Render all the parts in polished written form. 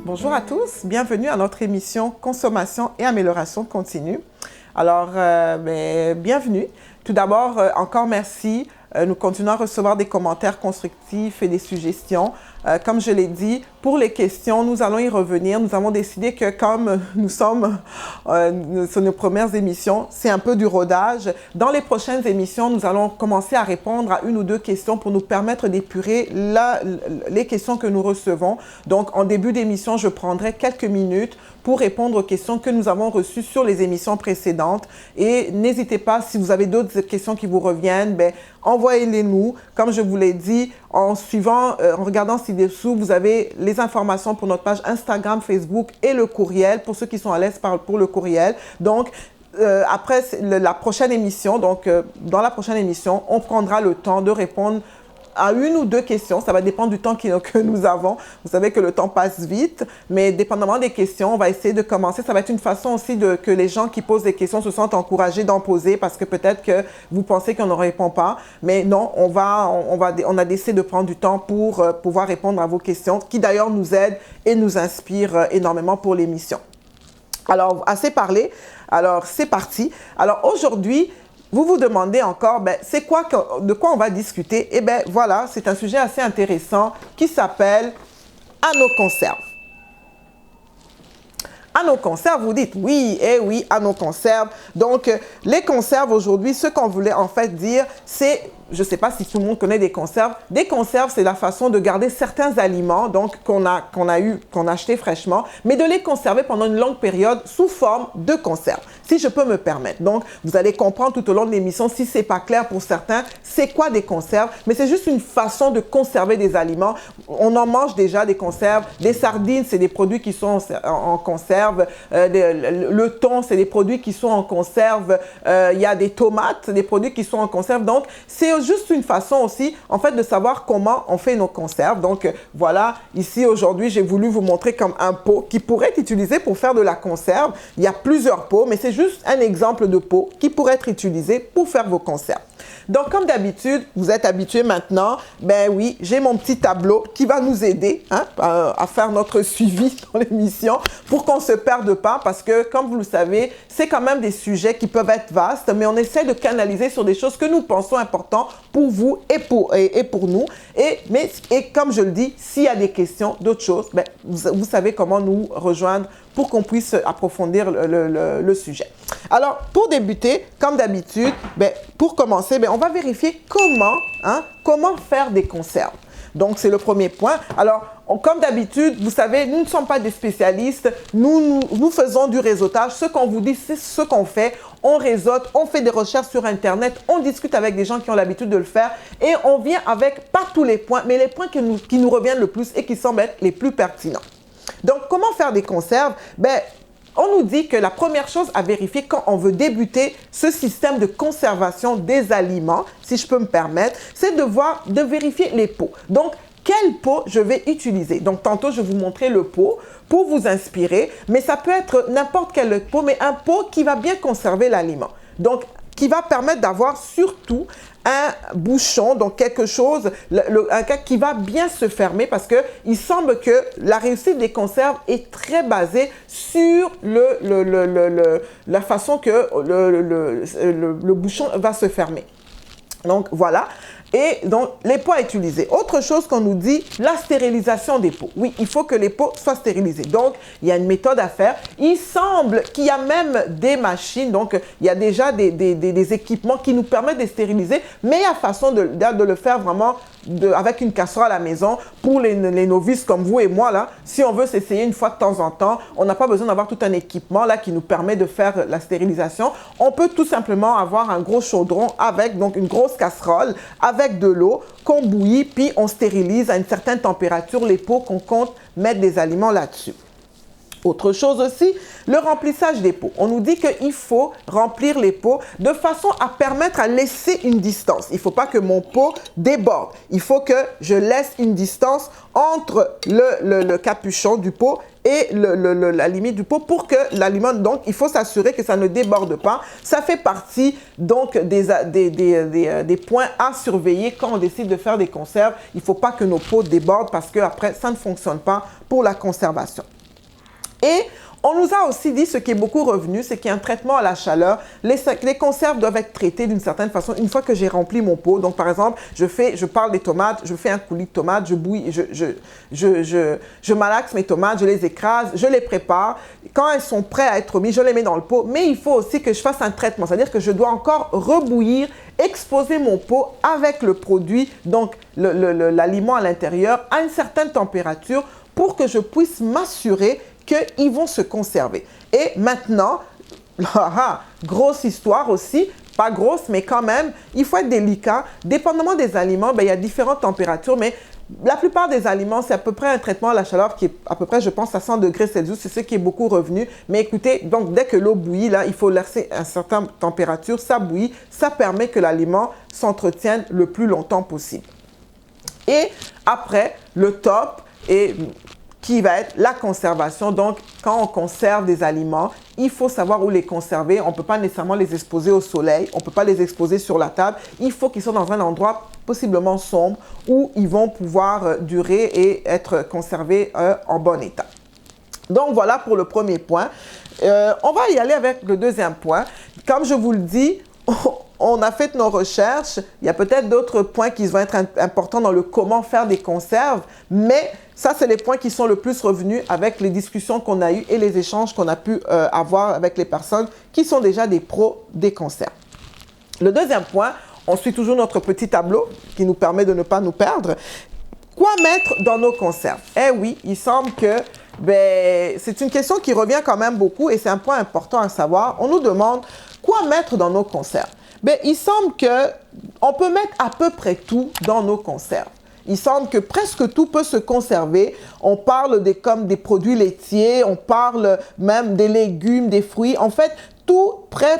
Bonjour à tous, bienvenue à notre émission Consommation et amélioration continue. Alors, bienvenue. Tout d'abord, encore merci. Nous continuons à recevoir des commentaires constructifs et des suggestions. Comme je l'ai dit, pour les questions, nous allons y revenir. Nous avons décidé que comme nous sommes sur nos premières émissions, c'est un peu du rodage. Dans les prochaines émissions, nous allons commencer à répondre à une ou deux questions pour nous permettre d'épurer les questions que nous recevons. Donc, en début d'émission, je prendrai quelques minutes pour répondre aux questions que nous avons reçues sur les émissions précédentes. Et n'hésitez pas, si vous avez d'autres questions qui vous reviennent, envoyez-les-nous. Comme je vous l'ai dit, en regardant ci-dessous, vous avez les informations pour notre page Instagram, Facebook et le courriel, pour ceux qui sont à l'aise pour le courriel. Donc, après la prochaine émission, dans la prochaine émission, on prendra le temps de répondre à une ou deux questions. Ça va dépendre du temps que nous avons. Vous savez que le temps passe vite, mais dépendamment des questions, on va essayer de commencer. Ça va être une façon aussi que les gens qui posent des questions se sentent encouragés d'en poser parce que peut-être que vous pensez qu'on ne répond pas. Mais non, on a décidé de prendre du temps pour pouvoir répondre à vos questions qui d'ailleurs nous aident et nous inspirent énormément pour l'émission. Alors, assez parlé. Alors, c'est parti. Alors, aujourd'hui, vous vous demandez encore, de quoi on va discuter? Eh bien, voilà, c'est un sujet assez intéressant qui s'appelle « À nos conserves ». À nos conserves, vous dites oui, oui, à nos conserves. Donc, les conserves aujourd'hui, ce qu'on voulait en fait dire, c'est, je ne sais pas si tout le monde connaît des conserves. Des conserves, c'est la façon de garder certains aliments qu'on a acheté fraîchement, mais de les conserver pendant une longue période sous forme de conserve, si je peux me permettre. Donc, vous allez comprendre tout au long de l'émission, si ce n'est pas clair pour certains, c'est quoi des conserves, mais c'est juste une façon de conserver des aliments. On en mange déjà des conserves. Des sardines, c'est des produits qui sont en conserve. Le thon, c'est des produits qui sont en conserve. Il y a des tomates, des produits qui sont en conserve. Donc, c'est juste une façon aussi, en fait, de savoir comment on fait nos conserves. Donc, voilà, ici, aujourd'hui, j'ai voulu vous montrer comme un pot qui pourrait être utilisé pour faire de la conserve. Il y a plusieurs pots, mais c'est juste un exemple de pot qui pourrait être utilisé pour faire vos conserves. Donc, comme d'habitude, vous êtes habitués maintenant, oui, j'ai mon petit tableau qui va nous aider à faire notre suivi dans l'émission pour qu'on ne se perde pas parce que, comme vous le savez, c'est quand même des sujets qui peuvent être vastes, mais on essaie de canaliser sur des choses que nous pensons importantes pour vous et pour nous. Et comme je le dis, s'il y a des questions, d'autres choses, vous savez comment nous rejoindre pour qu'on puisse approfondir le sujet. Alors, pour débuter, comme d'habitude, pour commencer, on va vérifier comment faire des conserves. Donc, c'est le premier point. Alors, comme d'habitude, vous savez, nous ne sommes pas des spécialistes. Nous faisons du réseautage. Ce qu'on vous dit, c'est ce qu'on fait. On réseaute, on fait des recherches sur Internet, on discute avec des gens qui ont l'habitude de le faire et on vient avec, pas tous les points, mais les points qui nous reviennent le plus et qui semblent être les plus pertinents. Donc, comment faire des conserves? On nous dit que la première chose à vérifier quand on veut débuter ce système de conservation des aliments, si je peux me permettre, c'est de vérifier les pots. Donc, quel pot je vais utiliser? Donc, tantôt, je vais vous montrer le pot pour vous inspirer, mais ça peut être n'importe quel pot, mais un pot qui va bien conserver l'aliment. Donc, qui va permettre d'avoir surtout un bouchon, donc quelque chose, qui va bien se fermer parce qu'il semble que la réussite des conserves est très basée sur la façon que le bouchon va se fermer. Donc, voilà. Et donc, les pots à utiliser. Autre chose qu'on nous dit, la stérilisation des pots. Oui, il faut que les pots soient stérilisés. Donc, il y a une méthode à faire. Il semble qu'il y a même des machines. Donc, il y a déjà des équipements qui nous permettent de stériliser. Mais il y a façon de le faire vraiment avec une casserole à la maison. Pour les novices comme vous et moi, là, si on veut s'essayer une fois de temps en temps, on n'a pas besoin d'avoir tout un équipement là qui nous permet de faire la stérilisation. On peut tout simplement avoir un gros chaudron avec donc une grosse casserole avec de l'eau qu'on bouillit, puis on stérilise à une certaine température les pots qu'on compte mettre des aliments là-dessus. Autre chose aussi, le remplissage des pots. On nous dit qu'il faut remplir les pots de façon à permettre à laisser une distance. Il ne faut pas que mon pot déborde. Il faut que je laisse une distance entre le capuchon du pot et la limite du pot pour que l'aliment, donc il faut s'assurer que ça ne déborde pas. Ça fait partie donc des points à surveiller quand on décide de faire des conserves. Il ne faut pas que nos pots débordent parce qu'après ça ne fonctionne pas pour la conservation. Et on nous a aussi dit, ce qui est beaucoup revenu, c'est qu'il y a un traitement à la chaleur. Les conserves doivent être traitées d'une certaine façon une fois que j'ai rempli mon pot. Donc, par exemple, je parle des tomates, je fais un coulis de tomates, je bouillis, je malaxe mes tomates, je les écrase, je les prépare. Quand elles sont prêtes à être mises, je les mets dans le pot. Mais il faut aussi que je fasse un traitement, c'est-à-dire que je dois encore rebouillir, exposer mon pot avec le produit, donc l'aliment à l'intérieur, à une certaine température pour que je puisse m'assurer qu'ils vont se conserver. Et maintenant, grosse histoire aussi, pas grosse, mais quand même, il faut être délicat. Dépendamment des aliments, il y a différentes températures, mais la plupart des aliments, c'est à peu près un traitement à la chaleur qui est à peu près, je pense, à 100 degrés Celsius. C'est ce qui est beaucoup revenu. Mais écoutez, donc dès que l'eau bouillit, là, il faut laisser une certaine température. Ça bouillit, ça permet que l'aliment s'entretienne le plus longtemps possible. Et après, le top est qui va être la conservation. Donc, quand on conserve des aliments, il faut savoir où les conserver. On ne peut pas nécessairement les exposer au soleil, on ne peut pas les exposer sur la table. Il faut qu'ils soient dans un endroit possiblement sombre où ils vont pouvoir durer et être conservés en bon état. Donc, voilà pour le premier point. On va y aller avec le deuxième point. Comme je vous le dis, on a fait nos recherches. Il y a peut-être d'autres points qui vont être importants dans le comment faire des conserves, mais ça, c'est les points qui sont le plus revenus avec les discussions qu'on a eues et les échanges qu'on a pu avoir avec les personnes qui sont déjà des pros des conserves. Le deuxième point, on suit toujours notre petit tableau qui nous permet de ne pas nous perdre. Quoi mettre dans nos conserves? Eh oui, il semble que c'est une question qui revient quand même beaucoup et c'est un point important à savoir. On nous demande quoi mettre dans nos conserves. Il semble qu'on peut mettre à peu près tout dans nos conserves. Il semble que presque tout peut se conserver. On parle comme des produits laitiers, on parle même des légumes, des fruits. En fait,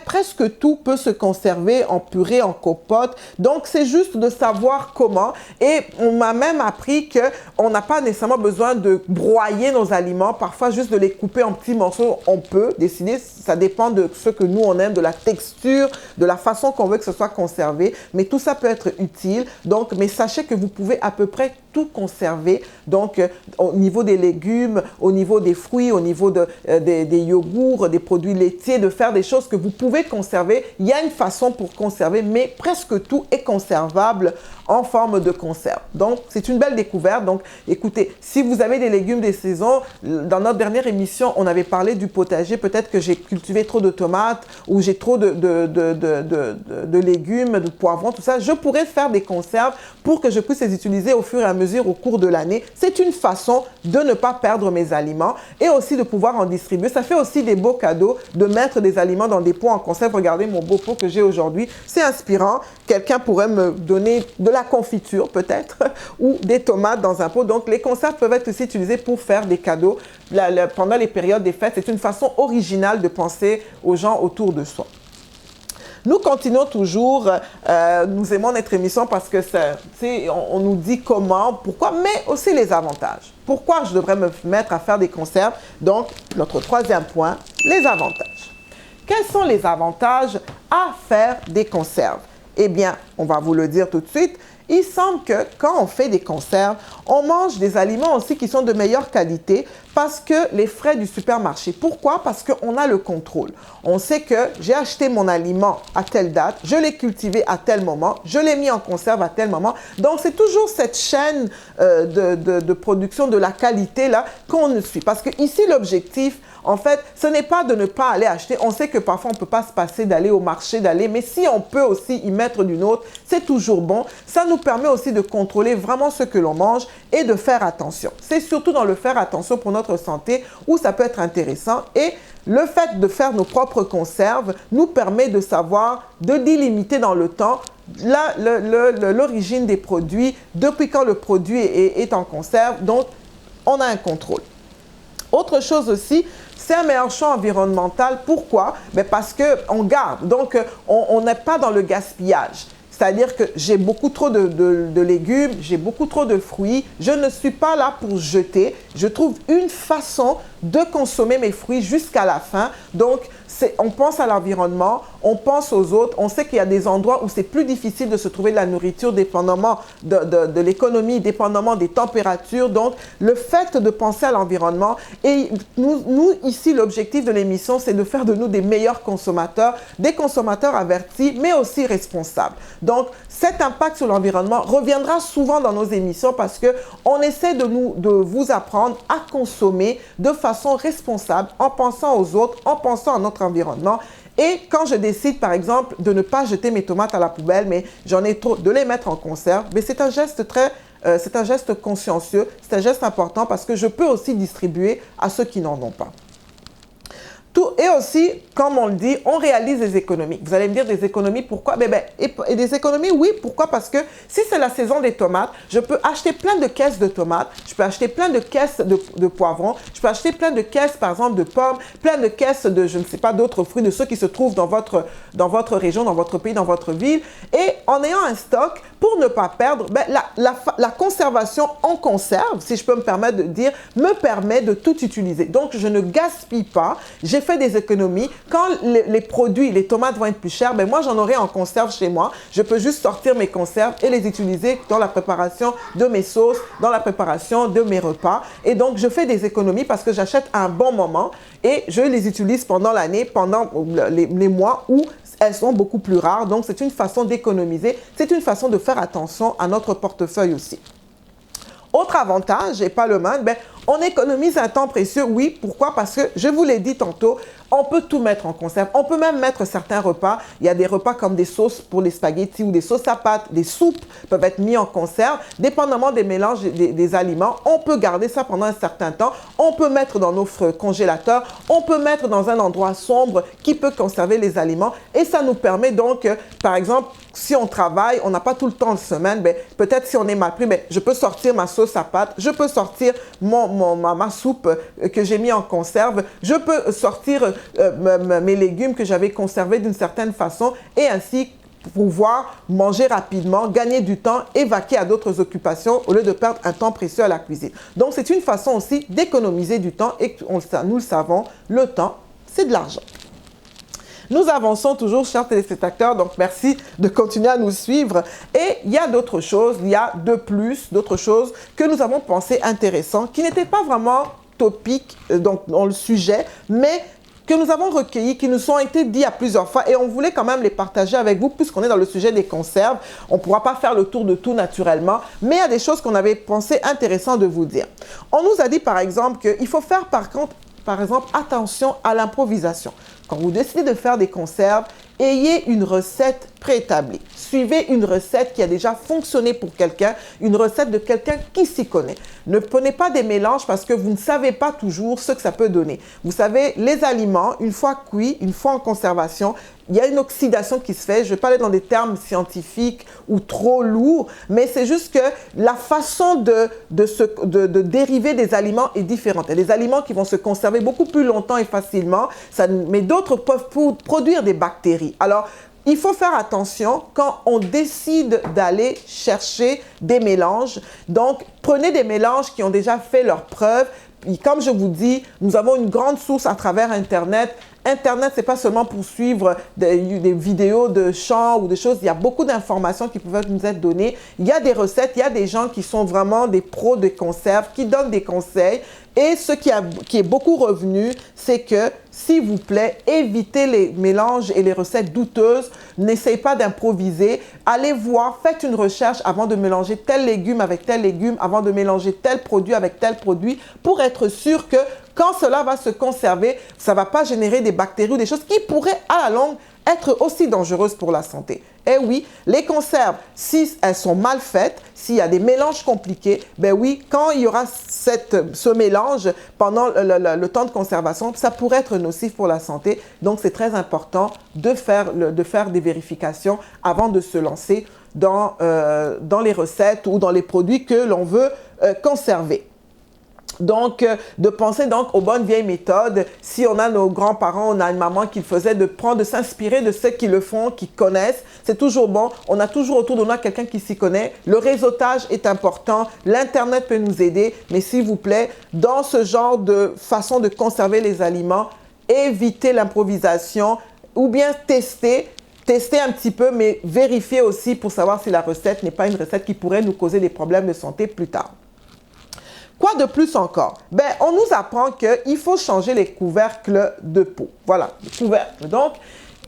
presque tout peut se conserver en purée, en compote. Donc, c'est juste de savoir comment. Et on m'a même appris qu'on n'a pas nécessairement besoin de broyer nos aliments. Parfois, juste de les couper en petits morceaux, on peut décider. Ça dépend de ce que nous, on aime, de la texture, de la façon qu'on veut que ce soit conservé. Mais tout ça peut être utile. Donc, mais sachez que vous pouvez à peu près tout conserver. Donc, au niveau des légumes, au niveau des fruits, au niveau des yogourts, des produits laitiers, de faire des choses que vous pouvez conserver. Il y a une façon pour conserver, mais presque tout est conservable en forme de conserve. Donc, c'est une belle découverte. Donc, écoutez, si vous avez des légumes des saisons, dans notre dernière émission, on avait parlé du potager. Peut-être que j'ai cultivé trop de tomates ou j'ai trop de légumes, de poivrons, tout ça. Je pourrais faire des conserves pour que je puisse les utiliser au fur et à mesure au cours de l'année. C'est une façon de ne pas perdre mes aliments et aussi de pouvoir en distribuer. Ça fait aussi des beaux cadeaux de mettre des aliments dans des pots en conserve. Regardez mon beau pot que j'ai aujourd'hui. C'est inspirant. Quelqu'un pourrait me donner de la confiture peut-être ou des tomates dans un pot. Donc, les conserves peuvent être aussi utilisées pour faire des cadeaux pendant les périodes des fêtes. C'est une façon originale de penser aux gens autour de soi. Nous continuons toujours, nous aimons notre émission parce que on nous dit comment, pourquoi, mais aussi les avantages. Pourquoi je devrais me mettre à faire des conserves? Donc, notre troisième point, les avantages. Quels sont les avantages à faire des conserves? Eh bien, on va vous le dire tout de suite. Il semble que quand on fait des conserves, on mange des aliments aussi qui sont de meilleure qualité parce que les frais du supermarché. Pourquoi? Parce qu'on a le contrôle. On sait que j'ai acheté mon aliment à telle date, je l'ai cultivé à tel moment, je l'ai mis en conserve à tel moment. Donc, c'est toujours cette chaîne de production de la qualité là qu'on suit. Parce que ici, l'objectif, en fait, ce n'est pas de ne pas aller acheter. On sait que parfois, on ne peut pas se passer d'aller au marché, mais si on peut aussi y mettre d'une autre, c'est toujours bon. Ça nous permet aussi de contrôler vraiment ce que l'on mange et de faire attention. C'est surtout dans le faire attention pour notre santé où ça peut être intéressant. Et le fait de faire nos propres conserves nous permet de savoir, de délimiter dans le temps l'origine des produits, depuis quand le produit est en conserve. Donc, on a un contrôle. Autre chose aussi, c'est un meilleur choix environnemental. Pourquoi? Ben parce qu'on garde, donc on n'est pas dans le gaspillage. C'est-à-dire que j'ai beaucoup trop de légumes, j'ai beaucoup trop de fruits. Je ne suis pas là pour jeter. Je trouve une façon de consommer mes fruits jusqu'à la fin. Donc, on pense à l'environnement, on pense aux autres. On sait qu'il y a des endroits où c'est plus difficile de se trouver de la nourriture, dépendamment de l'économie, dépendamment des températures. Donc, le fait de penser à l'environnement, et nous ici, l'objectif de l'émission, c'est de faire de nous des meilleurs consommateurs, des consommateurs avertis, mais aussi responsables. Donc, cet impact sur l'environnement reviendra souvent dans nos émissions parce qu'on essaie de vous apprendre à consommer de façon responsable, en pensant aux autres, en pensant à notre environnement. Et quand je décide, par exemple, de ne pas jeter mes tomates à la poubelle, mais j'en ai trop, de les mettre en conserve, mais c'est un geste c'est un geste consciencieux, c'est un geste important parce que je peux aussi distribuer à ceux qui n'en ont pas. Et aussi, comme on le dit, on réalise des économies. Vous allez me dire des économies, pourquoi? Et des économies, oui, pourquoi? Parce que si c'est la saison des tomates, je peux acheter plein de caisses de tomates, je peux acheter plein de caisses de poivrons, je peux acheter plein de caisses, par exemple, de pommes, plein de caisses de, je ne sais pas, d'autres fruits, de ceux qui se trouvent dans votre région, dans votre pays, dans votre ville. Et en ayant un stock, pour ne pas perdre, la conservation en conserve, si je peux me permettre de dire, me permet de tout utiliser. Donc, je ne gaspille pas. J'ai fait des économies. Quand les produits, les tomates vont être plus chères, moi, j'en aurai en conserve chez moi. Je peux juste sortir mes conserves et les utiliser dans la préparation de mes sauces, dans la préparation de mes repas. Et donc, je fais des économies parce que j'achète à un bon moment et je les utilise pendant l'année, pendant les mois où elles sont beaucoup plus rares. Donc, c'est une façon d'économiser. C'est une façon de faire attention à notre portefeuille aussi. Autre avantage, et pas le moindre, on économise un temps précieux. Oui, pourquoi? Parce que, je vous l'ai dit tantôt, on peut tout mettre en conserve. On peut même mettre certains repas. Il y a des repas comme des sauces pour les spaghettis ou des sauces à pâtes, des soupes peuvent être mis en conserve. Dépendamment des mélanges des aliments, on peut garder ça pendant un certain temps. On peut mettre dans notre congélateur. On peut mettre dans un endroit sombre qui peut conserver les aliments. Et ça nous permet donc, par exemple, si on travaille, on n'a pas tout le temps de semaine, peut-être si on est mal pris, je peux sortir ma sauce à pâtes, je peux sortir ma soupe que j'ai mis en conserve, je peux sortir mes légumes que j'avais conservés d'une certaine façon et ainsi pouvoir manger rapidement, gagner du temps et vaquer à d'autres occupations au lieu de perdre un temps précieux à la cuisine. Donc, c'est une façon aussi d'économiser du temps et nous le savons, le temps, c'est de l'argent. Nous avançons toujours, chers téléspectateurs, donc merci de continuer à nous suivre. Et il y a d'autres choses, il y a d'autres choses que nous avons pensé intéressantes, qui n'étaient pas vraiment topiques dans le sujet, mais que nous avons recueillis, qui nous ont été dit à plusieurs fois et on voulait quand même les partager avec vous puisqu'on est dans le sujet des conserves. On ne pourra pas faire le tour de tout naturellement, mais il y a des choses qu'on avait pensé intéressantes de vous dire. On nous a dit par exemple qu'il faut faire par exemple attention à l'improvisation. Quand vous décidez de faire des conserves, ayez une recette préétablie. Suivez une recette qui a déjà fonctionné pour quelqu'un, une recette de quelqu'un qui s'y connaît. Ne prenez pas des mélanges parce que vous ne savez pas toujours ce que ça peut donner. Vous savez, les aliments, une fois cuits, une fois en conservation, il y a une oxydation qui se fait. Je ne vais pas aller dans des termes scientifiques ou trop lourds, mais c'est juste que la façon de dériver des aliments est différente. Il y a des aliments qui vont se conserver beaucoup plus longtemps et facilement, mais d'autres peuvent produire des bactéries. Alors, il faut faire attention quand on décide d'aller chercher des mélanges. Donc, prenez des mélanges qui ont déjà fait leurs preuves. Et comme je vous dis, nous avons une grande source à travers Internet. Internet, ce n'est pas seulement pour suivre des vidéos de chants ou des choses. Il y a beaucoup d'informations qui peuvent nous être données. Il y a des recettes, il y a des gens qui sont vraiment des pros de conserve, qui donnent des conseils. Et ce qui est beaucoup revenu, c'est que, s'il vous plaît, évitez les mélanges et les recettes douteuses. N'essayez pas d'improviser. Allez voir, faites une recherche avant de mélanger tel légume avec tel légume, avant de mélanger tel produit avec tel produit, pour être sûr que quand cela va se conserver, ça ne va pas générer des bactéries ou des choses qui pourraient, à la longue, être aussi dangereuses pour la santé. Eh oui, les conserves, si elles sont mal faites, s'il y a des mélanges compliqués, oui, quand il y aura ce mélange pendant le temps de conservation, ça pourrait être nocif pour la santé. Donc, c'est très important de faire des vérifications avant de se lancer dans les recettes ou dans les produits que l'on veut conserver. Donc, de penser donc aux bonnes vieilles méthodes. Si on a nos grands-parents, on a une maman qui le faisait, de prendre, de s'inspirer de ceux qui le font, qui connaissent. C'est toujours bon. On a toujours autour de nous quelqu'un qui s'y connaît. Le réseautage est important. L'Internet peut nous aider. Mais s'il vous plaît, dans ce genre de façon de conserver les aliments, évitez l'improvisation ou bien tester un petit peu, mais vérifier aussi pour savoir si la recette n'est pas une recette qui pourrait nous causer des problèmes de santé plus tard. Quoi de plus encore? Ben, on nous apprend qu'il faut changer les couvercles de pot. Voilà, les couvercles. Donc,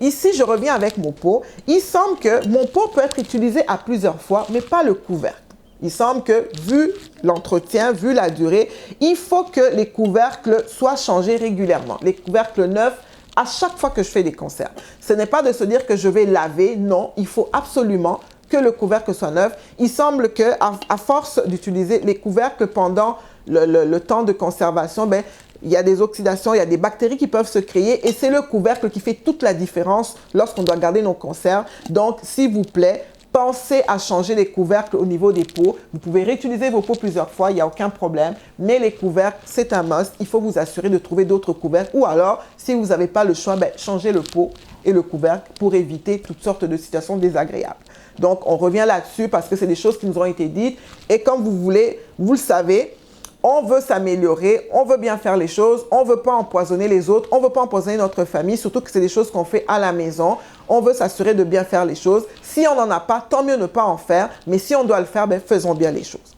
ici, je reviens avec mon pot. Il semble que mon pot peut être utilisé à plusieurs fois, mais pas le couvercle. Il semble que, vu l'entretien, vu la durée, il faut que les couvercles soient changés régulièrement. Les couvercles neufs, à chaque fois que je fais des conserves. Ce n'est pas de se dire que je vais laver. Non, il faut absolument que le couvercle soit neuf. Il semble qu'à force d'utiliser les couvercles pendant le temps de conservation, ben, il y a des oxydations, il y a des bactéries qui peuvent se créer et c'est le couvercle qui fait toute la différence lorsqu'on doit garder nos conserves. Donc, s'il vous plaît, pensez à changer les couvercles au niveau des pots. Vous pouvez réutiliser vos pots plusieurs fois, il n'y a aucun problème. Mais les couvercles, c'est un must. Il faut vous assurer de trouver d'autres couvercles. Ou alors, si vous n'avez pas le choix, ben, changez le pot et le couvercle pour éviter toutes sortes de situations désagréables. Donc, on revient là-dessus parce que c'est des choses qui nous ont été dites. Et comme vous voulez, vous le savez, on veut s'améliorer, on veut bien faire les choses, on ne veut pas empoisonner les autres, on ne veut pas empoisonner notre famille, surtout que c'est des choses qu'on fait à la maison. On veut s'assurer de bien faire les choses. Si on n'en a pas, tant mieux ne pas en faire. Mais si on doit le faire, ben, faisons bien les choses.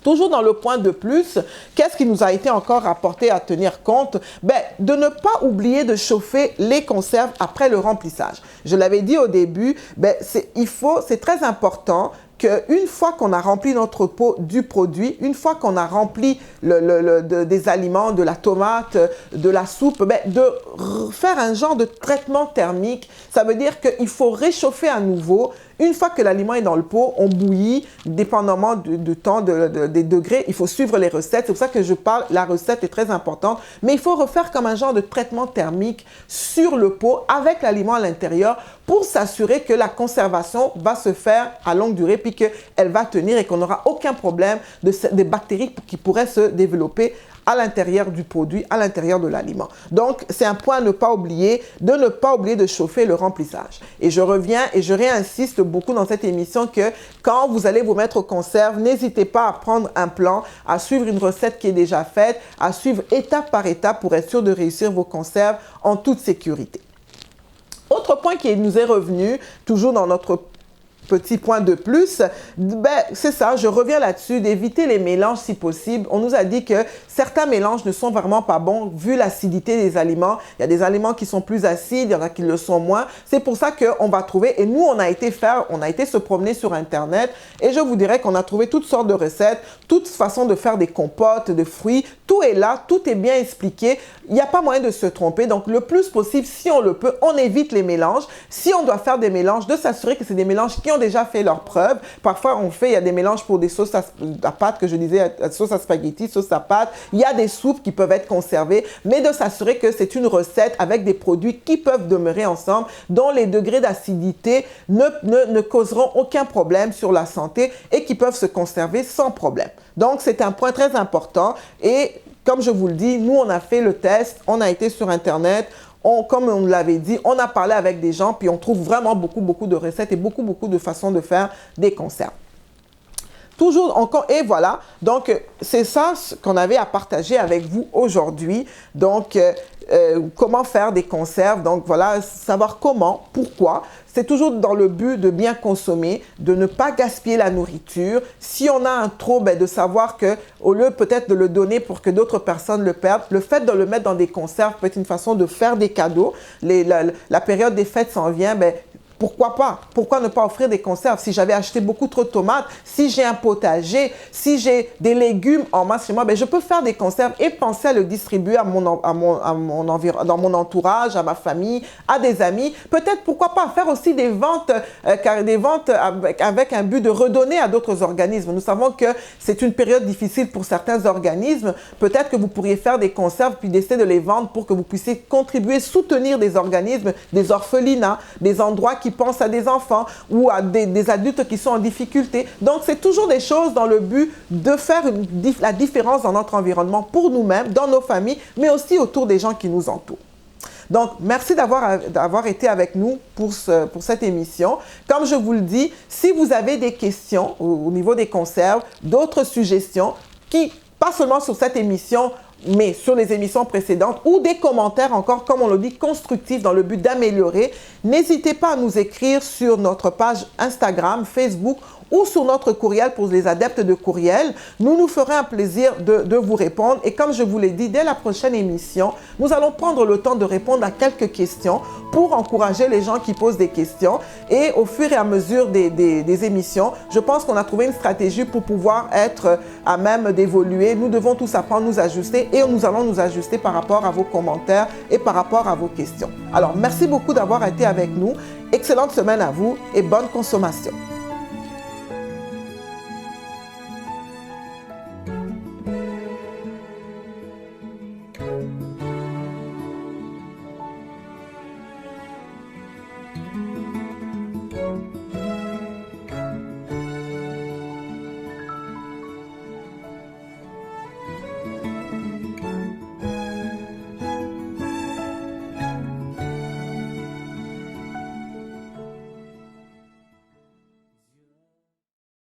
Toujours dans le point de plus, qu'est-ce qui nous a été encore rapporté à tenir compte? Ben, de ne pas oublier de chauffer les conserves après le remplissage. Je l'avais dit au début, ben, c'est très important qu'une fois qu'on a rempli notre pot du produit, une fois qu'on a rempli des aliments, de la tomate, de la soupe, ben, de faire un genre de traitement thermique. Ça veut dire qu'il faut réchauffer à nouveau. Une fois que l'aliment est dans le pot, on bouillit, dépendamment du temps, des degrés. Il faut suivre les recettes. C'est pour ça que je parle, la recette est très importante. Mais il faut refaire comme un genre de traitement thermique sur le pot avec l'aliment à l'intérieur pour s'assurer que la conservation va se faire à longue durée puis qu'elle va tenir et qu'on n'aura aucun problème des bactéries qui pourraient se développer à l'intérieur du produit, à l'intérieur de l'aliment. Donc, c'est un point à ne pas oublier, de ne pas oublier de chauffer le remplissage. Et je reviens et je réinsiste beaucoup dans cette émission que quand vous allez vous mettre aux conserves, n'hésitez pas à prendre un plan, à suivre une recette qui est déjà faite, à suivre étape par étape pour être sûr de réussir vos conserves en toute sécurité. Autre point qui nous est revenu, toujours dans notre petit point de plus, ben, c'est ça, je reviens là-dessus, d'éviter les mélanges si possible. On nous a dit que certains mélanges ne sont vraiment pas bons vu l'acidité des aliments. Il y a des aliments qui sont plus acides, il y en a qui le sont moins. C'est pour ça qu'on va trouver, et nous on a été se promener sur Internet et je vous dirais qu'on a trouvé toutes sortes de recettes, toutes façons de faire des compotes, de fruits. Tout est là, tout est bien expliqué. Il n'y a pas moyen de se tromper. Donc, le plus possible, si on le peut, on évite les mélanges. Si on doit faire des mélanges, de s'assurer que c'est des mélanges qui ont déjà fait leurs preuves. Parfois, il y a des mélanges pour des sauces à pâte, que je disais, sauce à spaghetti, sauce à pâte. Il y a des soupes qui peuvent être conservées, mais de s'assurer que c'est une recette avec des produits qui peuvent demeurer ensemble, dont les degrés d'acidité ne causeront aucun problème sur la santé et qui peuvent se conserver sans problème. Donc, c'est un point très important et comme je vous le dis, nous, on a fait le test, on a été sur Internet, comme on l'avait dit, on a parlé avec des gens, puis on trouve vraiment beaucoup de recettes et beaucoup de façons de faire des conserves. Toujours encore, et voilà, donc c'est ça ce qu'on avait à partager avec vous aujourd'hui. Donc, comment faire des conserves, donc voilà, savoir comment, pourquoi. C'est toujours dans le but de bien consommer, de ne pas gaspiller la nourriture. Si on a un trop, ben, de savoir qu'au lieu peut-être de le donner pour que d'autres personnes le perdent, le fait de le mettre dans des conserves peut être une façon de faire des cadeaux. La période des fêtes s'en vient, ben, pourquoi pas? Pourquoi ne pas offrir des conserves? Si j'avais acheté beaucoup trop de tomates, si j'ai un potager, si j'ai des légumes en masse chez moi, ben je peux faire des conserves et penser à le distribuer dans mon entourage, à ma famille, à des amis. Peut-être, pourquoi pas, faire aussi des ventes avec un but de redonner à d'autres organismes. Nous savons que c'est une période difficile pour certains organismes. Peut-être que vous pourriez faire des conserves puis décider de les vendre pour que vous puissiez contribuer, soutenir des organismes, des orphelinats, des endroits qui qui pensent à des enfants ou à des adultes qui sont en difficulté. Donc, c'est toujours des choses dans le but de faire la différence dans notre environnement pour nous-mêmes, dans nos familles, mais aussi autour des gens qui nous entourent. Donc, merci d'avoir été avec nous pour cette émission. Comme je vous le dis, si vous avez des questions au niveau des conserves, d'autres suggestions, pas seulement sur cette émission, mais sur les émissions précédentes, ou des commentaires encore, comme on le dit, constructifs dans le but d'améliorer, n'hésitez pas à nous écrire sur notre page Instagram, Facebook ou sur notre courriel pour les adeptes de courriel. Nous ferons un plaisir de vous répondre. Et comme je vous l'ai dit, dès la prochaine émission, nous allons prendre le temps de répondre à quelques questions pour encourager les gens qui posent des questions. Et au fur et à mesure des émissions, je pense qu'on a trouvé une stratégie pour pouvoir être à même d'évoluer. Nous devons tous apprendre à nous ajuster et nous allons nous ajuster par rapport à vos commentaires et par rapport à vos questions. Alors, merci beaucoup d'avoir été avec nous. Excellente semaine à vous et bonne consommation.